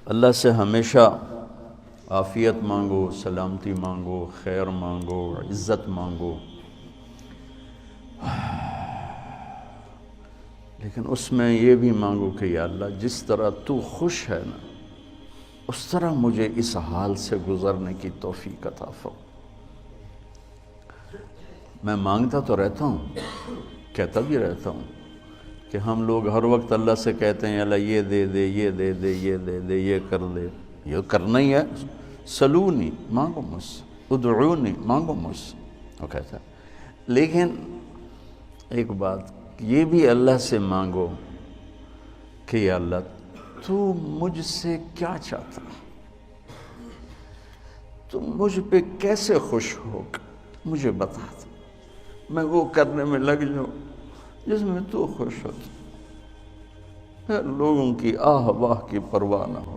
اللہ سے ہمیشہ عافیت مانگو، سلامتی مانگو، خیر مانگو، عزت مانگو، لیکن اس میں یہ بھی مانگو کہ یا اللہ جس طرح تو خوش ہے نا اس طرح مجھے اس حال سے گزرنے کی توفیق عطا فرما۔ میں مانگتا تو رہتا ہوں، کہتا بھی رہتا ہوں کہ ہم لوگ ہر وقت اللہ سے کہتے ہیں اللہ یہ دے دے، یہ دے دے، یہ دے دے، یہ کر دے، یہ کرنا ہی ہے۔ سلونی مانگو مجھ سے، ادعونی مانگو مجھ سے، وہ کہتا ہے۔ لیکن ایک بات یہ بھی اللہ سے مانگو کہ یا اللہ تو مجھ سے کیا چاہتا ہے، تو مجھ پہ کیسے خوش ہوگا مجھے بتا دے، میں وہ کرنے میں لگ جاؤں جس میں تو خوش ہوتا، پھر لوگوں کی آہ واہ کی پرواہ نہ ہو۔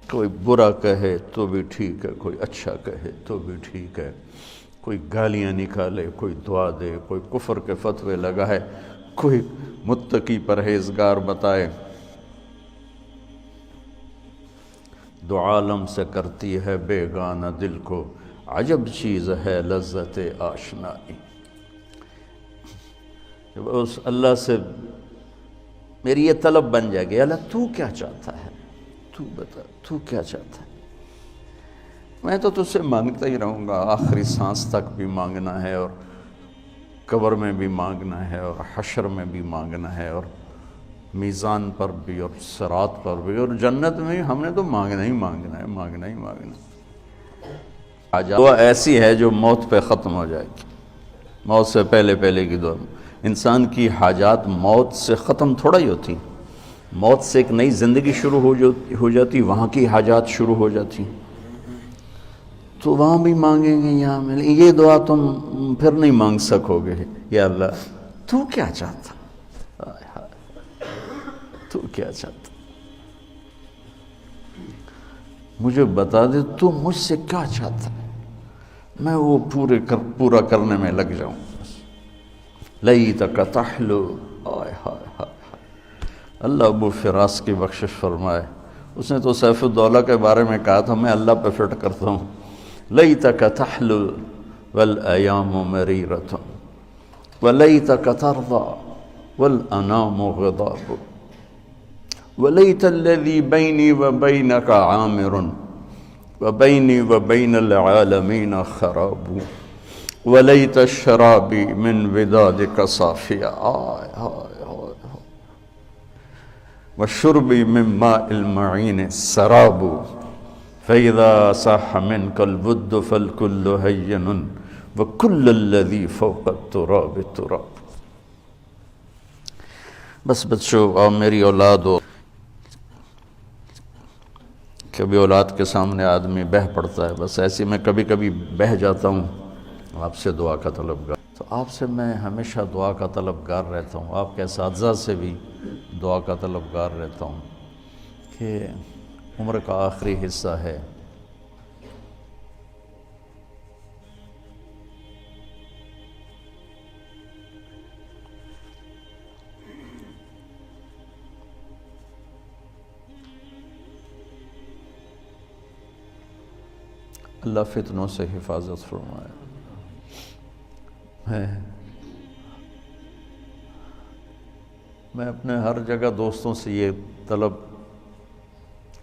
کوئی برا کہے تو بھی ٹھیک ہے، کوئی اچھا کہے تو بھی ٹھیک ہے، کوئی گالیاں نکالے، کوئی دعا دے، کوئی کفر کے فتوے لگائے، کوئی متقی پرہیزگار بتائے، دو عالم سے کرتی ہے بیگانہ دل کو، عجب چیز ہے لذت آشنائی۔ جب اس اللہ سے میری یہ طلب بن جائے گی، اللہ تو کیا چاہتا ہے، تو بتا تو کیا چاہتا ہے، میں تو تجھ سے مانگتا ہی رہوں گا، آخری سانس تک بھی مانگنا ہے، اور قبر میں بھی مانگنا ہے، اور حشر میں بھی مانگنا ہے، اور میزان پر بھی، اور صراط پر بھی، اور جنت میں بھی ہم نے تو مانگنا ہی مانگنا ہے، مانگنا ہی مانگنا ہے۔ دعا ایسی ہے جو موت پہ ختم ہو جائے گی، موت سے پہلے پہلے کی دعا۔ انسان کی حاجات موت سے ختم تھوڑا ہی ہوتی، موت سے ایک نئی زندگی شروع ہو جاتی، وہاں کی حاجات شروع ہو جاتی، تو وہاں بھی مانگیں گے یہاں میں، یہ دعا تم پھر نہیں مانگ سکو گے۔ یا اللہ تو کیا چاہتا، تو کیا چاہتا، مجھے بتا دے تو مجھ سے کیا چاہتا ہے، میں وہ پورا کرنے میں لگ جاؤں۔ لیتک تحلو، آئے ہائے ہائے، اللہ ابو فراس کی بخشش فرمائے، اس نے تو سیف الدولہ کے بارے میں کہا تھا، میں اللہ پہ فٹ کرتا ہوں، لیتک تحلو والایام مریرۃ ولیتک ترضى والانام غضاب ولیت الذی بینی وبینک عامر وبینی وبین العالمین خراب ولیت الشرابی من ودادک صافیہ، آئے ہائے ہائے، وشربی من ماء المعین سراب فإذا صح منك الود فالكل هين وكل الذي فوق التراب تراب۔ بس بچوں، اور میری اولاد ہو، کبھی اولاد کے سامنے آدمی بہہ پڑتا ہے، بس ایسی میں کبھی کبھی بہہ جاتا ہوں، آپ سے دعا کا طلبگار، تو آپ سے میں ہمیشہ دعا کا طلبگار رہتا ہوں، آپ کے اساتذہ سے بھی دعا کا طلبگار رہتا ہوں کہ عمر کا آخری حصہ ہے، اللہ فتنوں سے حفاظت فرمائے۔ میں اپنے ہر جگہ دوستوں سے یہ طلب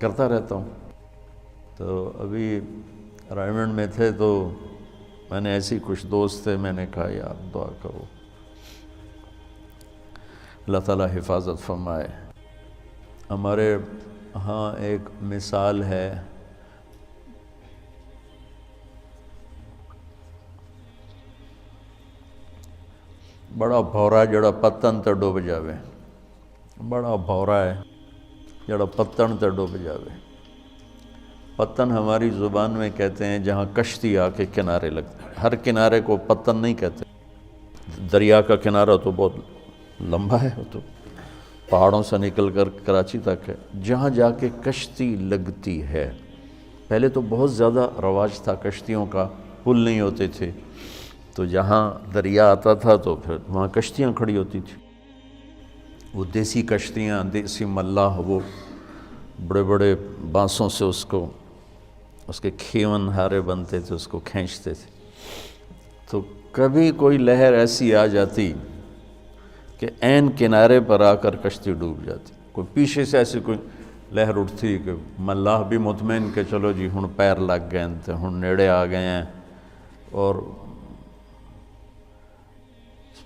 کرتا رہتا ہوں، تو ابھی رائمنڈ میں تھے تو میں نے ایسی کچھ دوست تھے، میں نے کہا یار دعا کرو، اللہ تعالیٰ حفاظت فرمائے۔ ہمارے ہاں ایک مثال ہے، بڑا بھورا جڑا پتن تے ڈوب جاوے، بڑا بھورا ہے جڑا پتن تے ڈوب جاوے۔ پتن ہماری زبان میں کہتے ہیں جہاں کشتی آ کے کنارے لگتے ہیں، ہر کنارے کو پتن نہیں کہتے، دریا کا کنارہ تو بہت لمبا ہے، وہ تو پہاڑوں سے نکل کر کراچی تک ہے، جہاں جا کے کشتی لگتی ہے۔ پہلے تو بہت زیادہ رواج تھا کشتیوں کا، پل نہیں ہوتے تھے، تو جہاں دریا آتا تھا تو پھر وہاں کشتیاں کھڑی ہوتی تھیں۔ وہ دیسی کشتیاں، دیسی ملاح، وہ بڑے بڑے بانسوں سے اس کے کھیون ہارے بنتے تھے، اس کو کھینچتے تھے. تو کبھی کوئی لہر ایسی آ جاتی کہ عین کنارے پر آ کر کشتی ڈوب جاتی. کوئی پیچھے سے ایسی کوئی لہر اٹھتی کہ ملاح بھی مطمئن کہ چلو جی ہن پیر لگ گئے ہیں، ہن نیڑے آ گئے ہیں، اور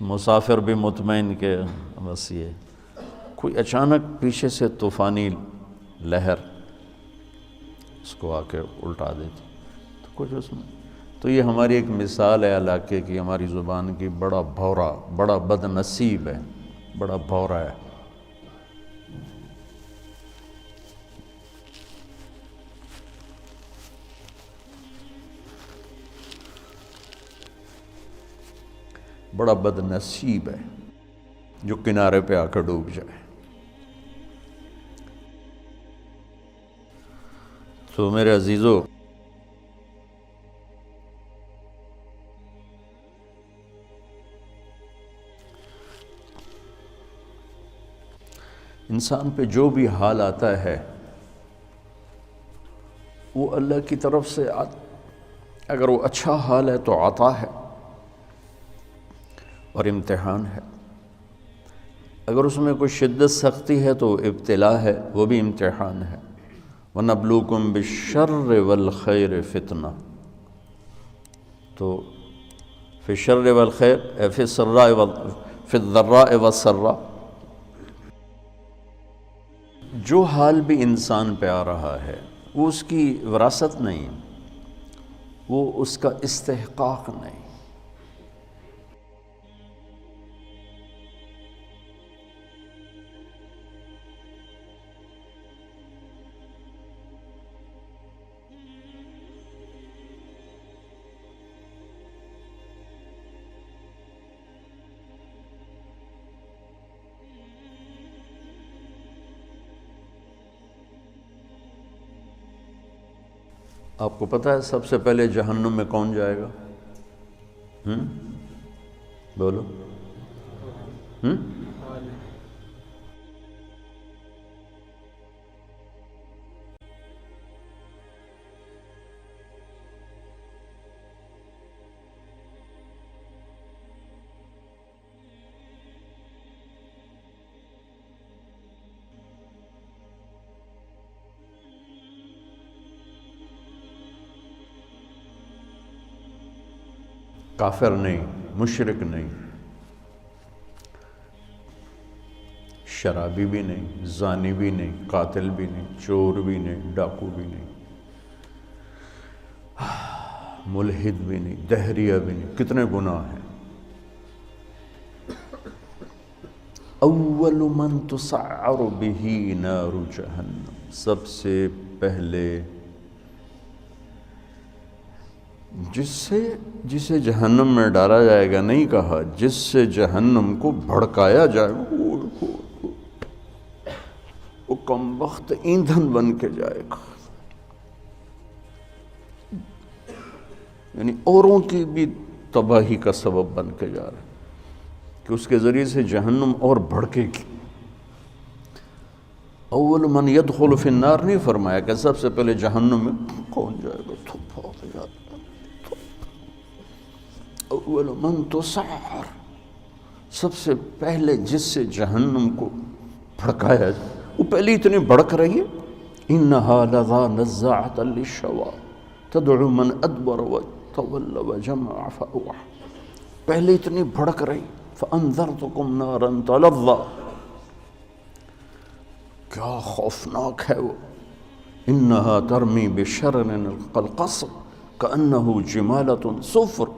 مسافر بھی مطمئن کہ بس یہ کوئی اچانک پیچھے سے طوفانی لہر اس کو آ کے الٹا دیتی. تو کچھ اس میں تو یہ ہماری ایک مثال ہے علاقے کی، ہماری زبان کی. بڑا بھورا، بڑا بد نصیب ہے، بڑا بھورا ہے. بڑا بد نصیب ہے جو کنارے پہ آ کر ڈوب جائے. تو میرے عزیزو، انسان پہ جو بھی حال آتا ہے وہ اللہ کی طرف سے اگر وہ اچھا حال ہے تو عطا ہے اور امتحان ہے. اگر اس میں کوئی شدت سختی ہے تو ابتلا ہے، وہ بھی امتحان ہے. وَنَبْلُوكُمْ بِالشَّرِّ وَالْخَيْرِ فِتْنَةً. تو فی الشر والخیر، فی الضراء والسراء، جو حال بھی انسان پہ آ رہا ہے وہ اس کی وراثت نہیں، وہ اس کا استحقاق نہیں. آپ کو پتہ ہے سب سے پہلے جہنم میں کون جائے گا؟ بولو. کافر نہیں، مشرک نہیں، شرابی بھی نہیں، زانی بھی نہیں، قاتل بھی نہیں، چور بھی نہیں، ڈاکو بھی نہیں، ملحد بھی نہیں، دہریہ بھی نہیں. کتنے گناہ ہیں. اول من تسعر به نار جہنم، سب سے پہلے جسے جہنم میں ڈالا جائے گا، نہیں کہا جس سے جہنم کو بھڑکایا جائے گا، وہ کم وقت ایندھن بن کے جائے گا. یعنی اوروں کی بھی تباہی کا سبب بن کے جا رہا ہے کہ اس کے ذریعے سے جہنم اور بھڑکے گی. اول من يدخل فی النار نہیں فرمایا کہ سب سے پہلے جہنم میں کون جائے گا. اول من تسعر، سب سے پہلے جس سے جہنم کو بھڑکایا جائے، وہ پہلے اتنی بھڑک رہی ہے. انها لظى نزاعة للشوى تدعو من ادبر وتولى وجمع فاوعى. پہلے اتنی بھڑک رہی. فانذرتكم نارا تلظى، کیا خوفناک ہے وہ. انها ترمی بشرر كالقصر كأنه جمالة صفر.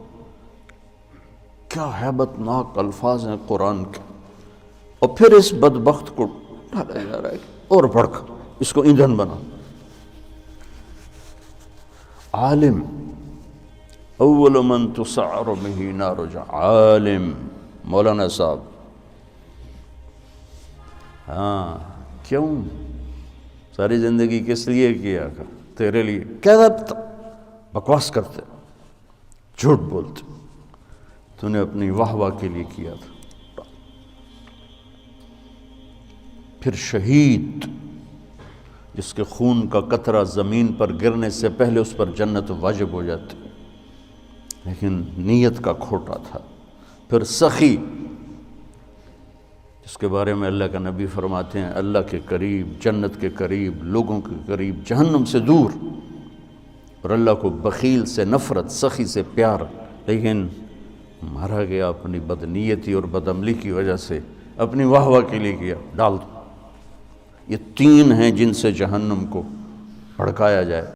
کیا ہیبت ناک الفاظ ہیں قرآن کے. اور پھر اس بدبخت کو ڈالا جا رہا ہے اور بھڑک، اس کو ایندھن بنا. عالم، اول من تسعر به نار جہنم، عالم مولانا صاحب. ہاں، کیوں ساری زندگی کس لیے کیا تھا؟ تیرے لیے. کہتا بکواس کرتے، جھوٹ بولتے، تو نے اپنی واہ واہ کے لیے کیا تھا. پھر شہید جس کے خون کا قطرہ زمین پر گرنے سے پہلے اس پر جنت واجب ہو جاتی، لیکن نیت کا کھوٹا تھا۔ پھر سخی جس کے بارے میں اللہ کا نبی فرماتے ہیں اللہ کے قریب، جنت کے قریب، لوگوں کے قریب، جہنم سے دور، اور اللہ کو بخیل سے نفرت، سخی سے پیار، لیکن مارا گیا اپنی بدنیتی اور بدعملی کی وجہ سے، اپنی واہ واہ کے لیے کیا، ڈال دو۔ یہ تین ہیں جن سے جہنم کو بھڑکایا جائے۔